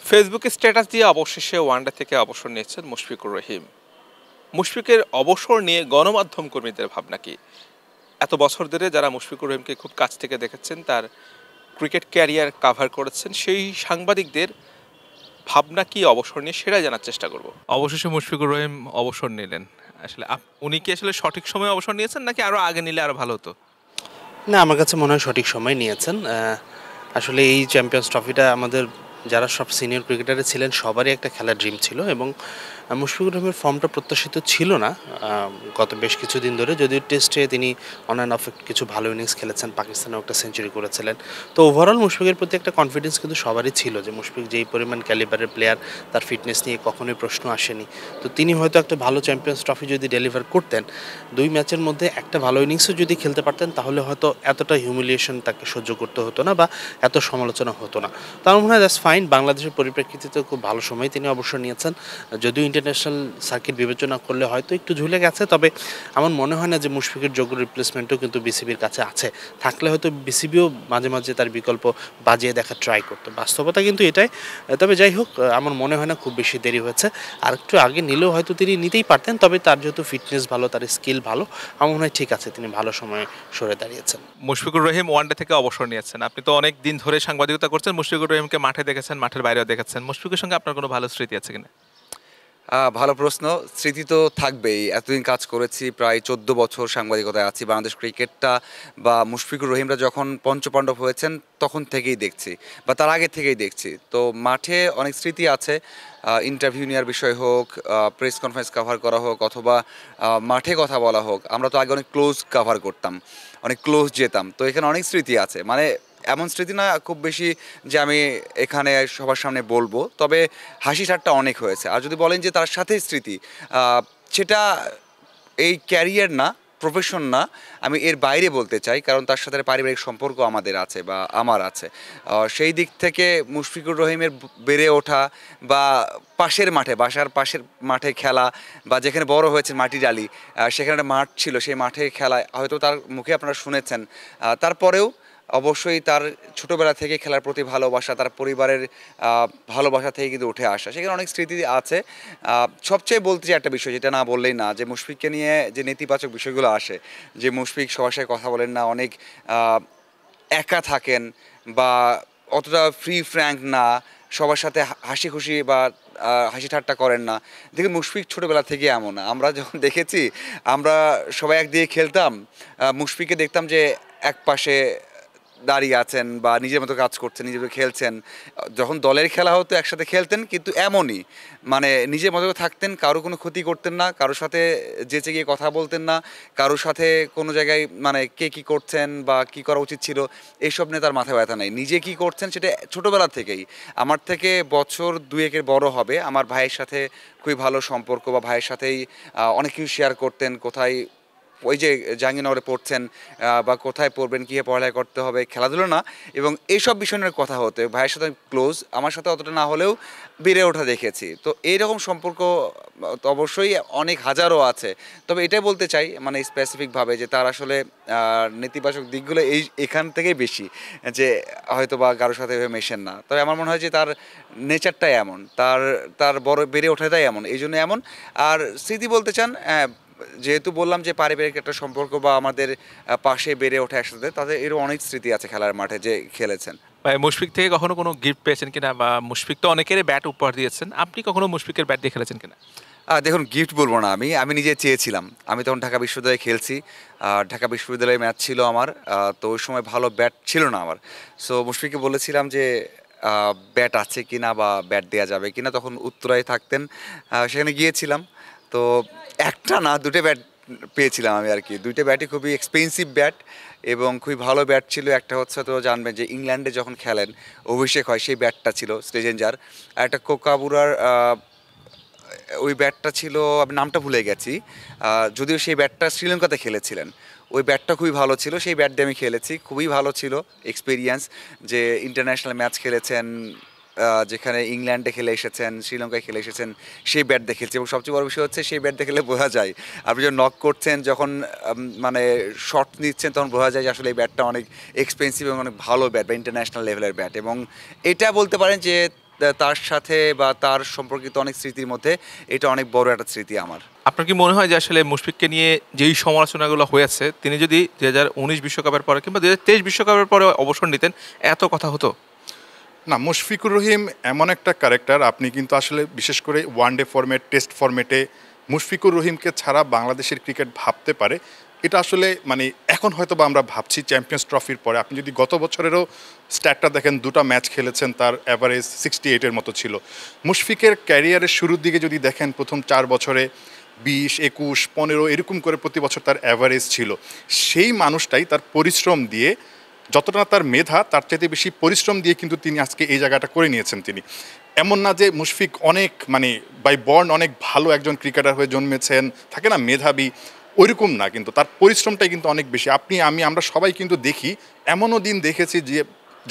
ফেসবুকে স্ট্যাটাস দিয়ে অবশেষে ওয়ানডে থেকে অবসর নিয়েছেন মুশফিকুর রহিম। মুশফিকের অবসর নিয়ে গণমাধ্যম কর্মীদের ভাবনা কি? এত বছর ধরে যারা মুশফিকুর রহিমকে খুব কাছ থেকে দেখেছেন, তার ক্রিকেট ক্যারিয়ার কাভার করেছেন, সেই সাংবাদিকদের ভাবনা কি অবসর নিয়ে, সেটাই জানার চেষ্টা করব। অবশেষে মুশফিকুর রহিম অবসর নিলেন। আসলে উনি কি আসলে সঠিক সময়ে অবসর নিয়েছেন, নাকি আরো আগে নিলে আরো ভালো হতো? না, আমার কাছে মনে হয় সঠিক সময় নিয়েছেন। আসলে এই চ্যাম্পিয়ন্স ট্রফিটা আমাদের যারা সব সিনিয়র ক্রিকেটারে ছিলেন সবারই একটা খেলার ড্রিম ছিল, এবং মুশফিকুর রহিমের ফর্মটা প্রত্যাশিত ছিল না গত বেশ কিছুদিন ধরে। যদিও টেস্টে তিনি অন অ্যান্ড অফ কিছু ভালো ইনিংস খেলেছেন, পাকিস্তানেও একটা সেঞ্চুরি করেছিলেন। তো ওভারঅল মুশফিকের প্রতি একটা কনফিডেন্স কিন্তু সবারই ছিল যে মুশফিক যেই পরিমাণ ক্যালিবারের প্লেয়ার, তার ফিটনেস নিয়ে কখনোই প্রশ্ন আসেনি। তো তিনি হয়তো একটা ভালো চ্যাম্পিয়ন্স ট্রফি যদি ডেলিভার করতেন, 2 ম্যাচের মধ্যে একটা ভালো ইনিংসও যদি খেলতে পারতেন, তাহলে হয়তো এতটা হিউমিলিয়েশন তাকে সহ্য করতে হতো না বা এত সমালোচনা হতো না। তো আমার মনে হয় দ্যাটস ফাইন। বাংলাদেশের পরিপ্রেক্ষিতে খুব ভালো সময় তিনি অবসর নিয়েছেন। যদিও ইন্টারন্যাশনাল সার্কিট বিবেচনা করলে হয়তো একটু ঝুলে গেছে, তবে আমার মনে হয় না যে মুশফিকের যোগ্য রিপ্লেসমেন্টও কিন্তু বিসিবির কাছে আছে। থাকলে হয়তো বিসিবিও মাঝে মাঝে তার বিকল্প বাজিয়ে দেখার ট্রাই করতো। বাস্তবতা কিন্তু এটাই। তবে যাই হোক, আমার মনে হয় না খুব বেশি দেরি হয়েছে। আর একটু আগে নিলেও হয়তো তিনি নিতেই পারতেন, তবে তার যেহেতু ফিটনেস ভালো, তার স্কিল ভালো, আমার মনে হয় ঠিক আছে, তিনি ভালো সময়ে সরে দাঁড়িয়েছেন। মুশফিকুর রহিম ওয়ানডে থেকে অবসর নিয়েছেন। আপনি তো অনেক দিন ধরে সাংবাদিকতা করছেন, মুশফিকুর রহিমকে মাঠে দেখেছেন, মাঠের বাইরেও দেখেছেন। মুশফিকের সঙ্গে আপনার কোনো ভালো স্মৃতি আছে কিনা? ভালো প্রশ্ন। স্মৃতি তো থাকবেই। এতদিন কাজ করেছি, প্রায় ১৪ বছর সাংবাদিকতায় আছি। বাংলাদেশ ক্রিকেটটা বা মুশফিকুর রহিমরা যখন পঞ্চপাণ্ডব হয়েছেন তখন থেকেই দেখছি, বা তার আগে থেকেই দেখছি। তো মাঠে অনেক স্মৃতি আছে। ইন্টারভিউ নেওয়ার বিষয় হোক, প্রেস কনফারেন্স কভার করা হোক, অথবা মাঠে কথা বলা হোক। আমরা তো আগে অনেক ক্লোজ কভার করতাম, অনেক ক্লোজ যেতাম। তো এখানে অনেক স্মৃতি আছে। মানে এমন স্মৃতি না খুব বেশি যে আমি এখানে সবার সামনে বলবো, তবে হাসি ঠাট্টা অনেক হয়েছে। আর যদি বলেন যে তার সাথে স্মৃতি, সেটা এই ক্যারিয়ার না, প্রফেশন না, আমি এর বাইরে বলতে চাই, কারণ তার সাথে পারিবারিক সম্পর্ক আমাদের আছে বা আমার আছে। সেই দিক থেকে মুশফিকুর রহিমের বেড়ে ওঠা বা পাশের মাঠে, বাসার পাশের মাঠে খেলা, বা যেখানে বড় হয়েছে মাটি ডালি, সেখানে একটা মাঠ ছিল, সেই মাঠে খেলা হয়তো তার মুখে আপনারা শুনেছেন। তারপরেও অবশ্যই তার ছোটোবেলা থেকে খেলার প্রতি ভালোবাসা, তার পরিবারের ভালোবাসা থেকে কিন্তু উঠে আসা, সেখানে অনেক স্মৃতি আছে। সবচেয়ে বলতে চাই একটা বিষয়, যেটা না বললেই না, যে মুশফিককে নিয়ে যে নেতিবাচক বিষয়গুলো আসে, যে মুশফিক সবার সাথে কথা বলেন না, অনেক একা থাকেন, বা অতটা ফ্রি ফ্র্যাঙ্ক না, সবার সাথে হাসি খুশি বা হাসি ঠাট্টা করেন না। দেখুন, মুশফিক ছোটোবেলা থেকে এমন। আমরা যখন দেখেছি, আমরা সবাই একদিকে খেলতাম, মুশফিককে দেখতাম যে এক পাশে দাঁড়িয়ে আছেন বা নিজের মতো কাজ করছেন, নিজের মতো খেলছেন। যখন দলের খেলা হতো একসাথে খেলতেন, কিন্তু এমনই মানে নিজের মতো থাকতেন, কারো কোনো ক্ষতি করতেন না, কারোর সাথে যেচে গিয়ে কথা বলতেন না, কারোর সাথে কোনো জায়গায় মানে কে কী করছেন বা কী করা উচিত ছিল এইসব নিয়ে তার মাথায় ব্যথা নেই। নিজে কী করছেন সেটা ছোটোবেলা থেকেই। আমার থেকে বছর দুয়েকের বড় হবে, আমার ভাইয়ের সাথে খুবই ভালো সম্পর্ক, বা ভাইয়ের সাথেই অনেক কিছু শেয়ার করতেন। কোথায় ওই যে জাহাঙ্গীরনগরে পড়ছেন, বা কোথায় পড়বেন, কী পড়ালেখা করতে হবে, খেলাধুলো না, এবং এইসব বিষয় নিয়ে কথা হতে ভাইয়ের সাথে ক্লোজ। আমার সাথে অতটা না হলেও বেড়ে ওঠা দেখেছি। তো এইরকম সম্পর্ক তো অবশ্যই অনেক হাজারও আছে। তবে এটাই বলতে চাই, মানে স্পেসিফিকভাবে, যে তার আসলে নেতিবাচক দিকগুলো এখান থেকেই বেশি, যে হয়তো বা কারোর সাথে মেশেন না। তবে আমার মনে হয় যে তার নেচারটাই এমন, তার তার বড় বেড়ে ওঠাটাই এমন, এই জন্য এমন। আর স্মৃতি বলতে চান, যেহেতু বললাম যে পারিবারিক একটা সম্পর্ক বা আমাদের পাশে বেড়ে ওঠা একসাথে, তাদের এরও অনেক স্মৃতি আছে খেলার মাঠে যে খেলেছেন। ভাই, মুশফিক থেকে কখনো কোনো গিফট পেয়েছেন কিনা, বা মুশফিক তো অনেকেরই ব্যাট উপহার দিয়েছেন, আপনি কখনো মুশফিকের ব্যাট দিয়ে খেলেছেন কিনা? দেখুন, গিফট বলবো না, আমি নিজে চেয়েছিলাম। আমি তখন ঢাকা বিশ্ববিদ্যালয়ে খেলছি, ঢাকা বিশ্ববিদ্যালয়ে ম্যাচ ছিল আমার। তো ওই সময় ভালো ব্যাট ছিল না আমার। সো মুশফিককে বলেছিলাম যে ব্যাট আছে কিনা বা ব্যাট দেওয়া যাবে কিনা। তখন উত্তরায় থাকতেন, সেখানে গিয়েছিলাম। তো একটা না, দুটো ব্যাট পেয়েছিলাম আমি আর কি। দুইটা ব্যাটই খুবই এক্সপেন্সিভ ব্যাট, এবং খুবই ভালো ব্যাট ছিল। একটা হচ্ছে, তো জানবেন যে ইংল্যান্ডে যখন খেলেন অভিষেক হয়, সেই ব্যাটটা ছিল স্ট্রেজেঞ্জার। আর একটা কোকাবুরার ওই ব্যাটটা ছিল, আমি নামটা ভুলে গেছি। যদিও সেই ব্যাটটা শ্রীলঙ্কাতে খেলেছিলেন। ওই ব্যাটটা খুবই ভালো ছিল, সেই ব্যাট দিয়ে আমি খেলেছি, খুবই ভালো ছিল এক্সপিরিয়েন্স। যে ইন্টারন্যাশনাল ম্যাচ খেলেছেন, যেখানে ইংল্যান্ডে খেলে এসেছেন, শ্রীলঙ্কায় খেলে এসেছেন, সেই ব্যাট দেখেছি। এবং সবচেয়ে বড় বিষয় হচ্ছে, সেই ব্যাট দেখলে বোঝা যায়, আপনি যখন নক করছেন, যখন মানে শট নিচ্ছেন, তখন বোঝা যায় যে আসলে এই ব্যাটটা অনেক এক্সপেন্সিভ এবং অনেক ভালো ব্যাট বা ইন্টারন্যাশনাল লেভেলের ব্যাট। এবং এটা বলতে পারেন যে তার সাথে বা তার সম্পর্কিত অনেক স্মৃতির মধ্যে এটা অনেক বড় একটা স্মৃতি আমার। আপনার কি মনে হয় যে আসলে মুশফিককে নিয়ে যেই সমালোচনাগুলো হয়েছে, তিনি যদি 2019 বিশ্বকাপের পরে কিংবা 2023 বিশ্বকাপের পরে অবসর নিতেন, এত কথা হতো? না, মুশফিকুর রহিম এমন একটা ক্যারেক্টার, আপনি কিন্তু আসলে বিশেষ করে ওয়ানডে ফরম্যাট, টেস্ট ফরম্যাটে মুশফিকুর রহিমকে ছাড়া বাংলাদেশের ক্রিকেট ভাবতে পারে এটা আসলে মানে এখন হয়তো বা আমরা ভাবছি চ্যাম্পিয়ন্স ট্রফির পরে। আপনি যদি গত বছরেরও স্ট্যাটটা দেখেন, 2টা ম্যাচ খেলেছেন, তার অ্যাভারেজ 68-এর মতো ছিল। মুশফিকের ক্যারিয়ারের শুরুর দিকে যদি দেখেন, প্রথম 4 বছরে 20, 21, 15 এরকম করে প্রতি বছর তার অ্যাভারেজ ছিল। সেই মানুষটাই তার পরিশ্রম দিয়ে, যতটা তার মেধা তার চাইতে বেশি পরিশ্রম দিয়ে কিন্তু তিনি আজকে এই জায়গাটা করে নিয়েছেন। তিনি এমন না যে মুশফিক অনেক মানে বাই বর্ন অনেক ভালো একজন ক্রিকেটার হয়ে জন্মেছেন, থাকে না মেধাবী, ওইরকম না, কিন্তু তার পরিশ্রমটাই কিন্তু অনেক বেশি। আমরা সবাই কিন্তু দেখি, এমনও দিন দেখেছি যে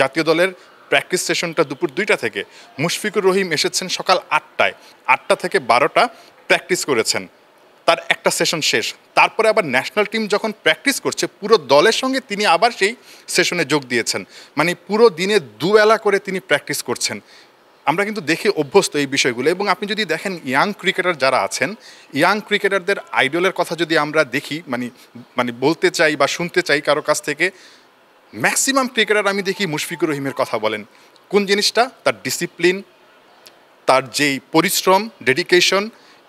জাতীয় দলের প্র্যাকটিস সেশনটা দুপুর 2টা থেকে, মুশফিকুর রহিম এসেছেন সকাল 8টায়, 8টা থেকে 12টা প্র্যাকটিস করেছেন, তার একটা সেশন শেষ। তারপরে আবার ন্যাশনাল টিম যখন প্র্যাকটিস করছে, পুরো দলের সঙ্গে তিনি আবার সেই সেশনে যোগ দিয়েছেন। মানে পুরো দিনে দুবেলা করে তিনি প্র্যাকটিস করছেন। আমরা কিন্তু দেখে অভ্যস্ত এই বিষয়গুলো। এবং আপনি যদি দেখেন ইয়াং ক্রিকেটার যারা আছেন, ইয়াং ক্রিকেটারদের আইডলের কথা যদি আমরা দেখি, মানে বলতে চাই বা শুনতে চাই কারো কাছ থেকে, ম্যাক্সিমাম ক্রিকেটার আমি দেখি মুশফিকুর রহিমের কথা বলেন। কোন জিনিসটা? তার ডিসিপ্লিন, তার যেই পরিশ্রম, ডেডিকেশন,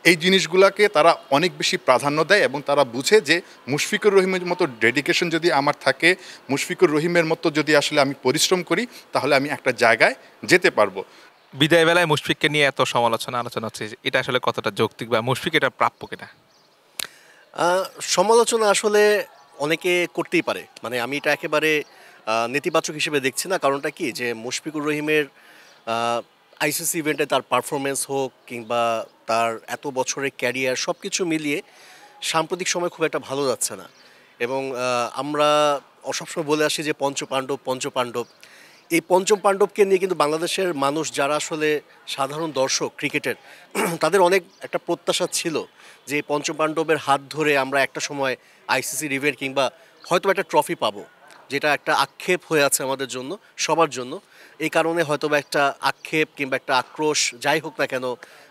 এই জিনিসগুলোকে তারা অনেক বেশি প্রাধান্য দেয় এবং তারা বুঝে যে মুশফিকুর রহিমের মতো ডেডিকেশন যদি আমার থাকে, মুশফিকুর রহিমের মতো যদি আসলে আমি পরিশ্রম করি, তাহলে আমি একটা জায়গায় যেতে পারবো। বিদায় বেলায় মুশফিককে নিয়ে এত আলোচনা হচ্ছে, এটা আসলে কতটা যৌক্তিক বা মুশফিক এটা প্রাপ্য কিনা? সমালোচনা আসলে অনেকে করতেই পারে, মানে আমি এটা একেবারে নেতিবাচক হিসেবে দেখছি না। কারণটা কি, যে মুশফিকুর রহিমের আইসিসি ইভেন্টে তার পারফরমেন্স হোক কিংবা তার এত বছরের ক্যারিয়ার, সব কিছু মিলিয়ে সাম্প্রতিক সময় খুব একটা ভালো যাচ্ছে না। এবং আমরা সবসময় বলে আসি যে পঞ্চপাণ্ডব, এই পঞ্চম পাণ্ডবকে নিয়ে কিন্তু বাংলাদেশের মানুষ যারা আসলে সাধারণ দর্শক ক্রিকেটের, তাদের অনেক একটা প্রত্যাশা ছিল যে এই পঞ্চম পাণ্ডবের হাত ধরে আমরা একটা সময় আইসিসি ইভেন্ট কিংবা হয়তো একটা ট্রফি পাবো, যেটা একটা আক্ষেপ হয়ে আছে আমাদের জন্য, সবার জন্য। এই কারণে হয়তো বা একটা আক্ষেপ কিংবা একটা আক্রোশ, যাই হোক না কেন,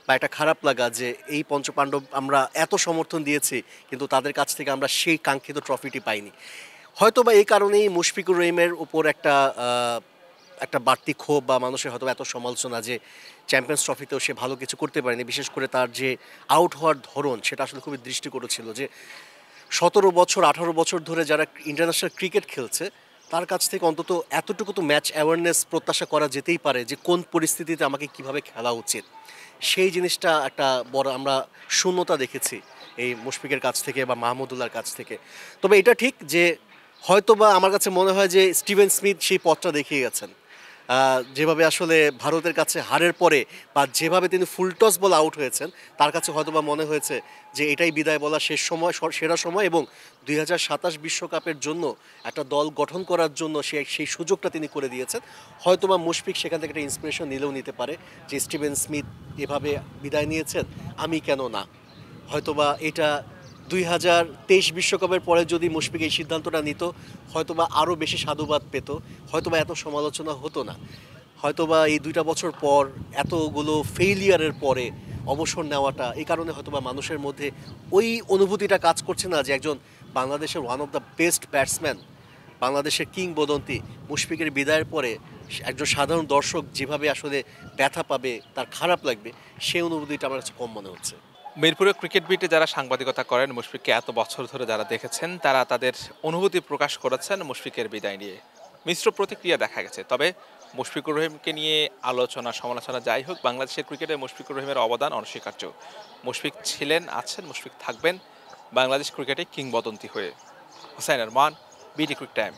বা একটা খারাপ লাগা যে এই পঞ্চপাণ্ডব আমরা এত সমর্থন দিয়েছি কিন্তু তাদের কাছ থেকে আমরা সেই কাঙ্ক্ষিত ট্রফিটি পাইনি। হয়তো বা এই কারণেই মুশফিকুর রহিমের উপর একটা বাড়তি ক্ষোভ বা মানুষের হয়তো এত সমালোচনা যে চ্যাম্পিয়ন্স ট্রফিতেও সে ভালো কিছু করতে পারেনি। বিশেষ করে তার যে আউট হওয়ার ধরন, সেটা আসলে খুবই দৃষ্টিকটু ছিল। যে 17 বছর 18 বছর ধরে যারা ইন্টারন্যাশনাল ক্রিকেট খেলছে, তার কাছ থেকে অন্তত এতটুকু তো ম্যাচ অ্যাওয়ারনেস প্রত্যাশা করা যেতেই পারে যে কোন পরিস্থিতিতে আমাকে কিভাবে খেলা উচিত। সেই জিনিসটা একটা বড় আমরা শূন্যতা দেখেছি এই মুশফিকের কাছ থেকে বা মাহমুদুল্লাহর কাছ থেকে। তবে এটা ঠিক যে হয়তো বা আমার কাছে মনে হয় যে স্টিভেন স্মিথ সেই পথটা দেখিয়ে গেছেন। যেভাবে আসলে ভারতের কাছে হারের পরে বা যেভাবে তিনি ফুলটস বল আউট হয়েছেন, তার কাছে হয়তো বা মনে হয়েছে যে এটাই বিদায় বলা শেষ সময়, সেরা সময়, এবং 2027 বিশ্বকাপের জন্য একটা দল গঠন করার জন্য সেই সুযোগটা তিনি করে দিয়েছেন। হয়তো বা মুশফিক সেখান থেকে একটা ইন্সপিরেশন নিলেও নিতে পারে যে স্টিভেন স্মিথ এভাবে বিদায় নিয়েছেন, আমি কেন না। হয়তোবা এটা 2023 বিশ্বকাপের পরে যদি মুশফিক এই সিদ্ধান্তটা নিত, হয়তোবা আরও বেশি সাধুবাদ পেত, হয়তোবা এত সমালোচনা হতো না। হয়তোবা এই 2টা বছর পর, এতগুলো ফেইলিয়ারের পরে অবসর নেওয়াটা, এই কারণে হয়তোবা মানুষের মধ্যে ওই অনুভূতিটা কাজ করছে না যে একজন বাংলাদেশের one of the best batsman, বাংলাদেশের কিংবদন্তি মুশফিকের বিদায়ের পরে একজন সাধারণ দর্শক যেভাবে আসলে ব্যথা পাবে, তার খারাপ লাগবে, সেই অনুভূতিটা আমার কাছে কম মনে হচ্ছে। মিরপুরে ক্রিকেট বিটে যারা সাংবাদিকতা করেন, মুশফিককে এত বছর ধরে যারা দেখেছেন, তারা তাদের অনুভূতি প্রকাশ করেছেন মুশফিকের বিদায় নিয়ে। মিশ্র প্রতিক্রিয়া দেখা গেছে। তবে মুশফিকুর রহিমকে নিয়ে আলোচনা সমালোচনা যাই হোক, বাংলাদেশের ক্রিকেটে মুশফিকুর রহিমের অবদান অনস্বীকার্য। মুশফিক ছিলেন, আছেন, মুশফিক থাকবেন বাংলাদেশ ক্রিকেটে কিংবদন্তি হয়ে। Hussain Arman, BD cric time.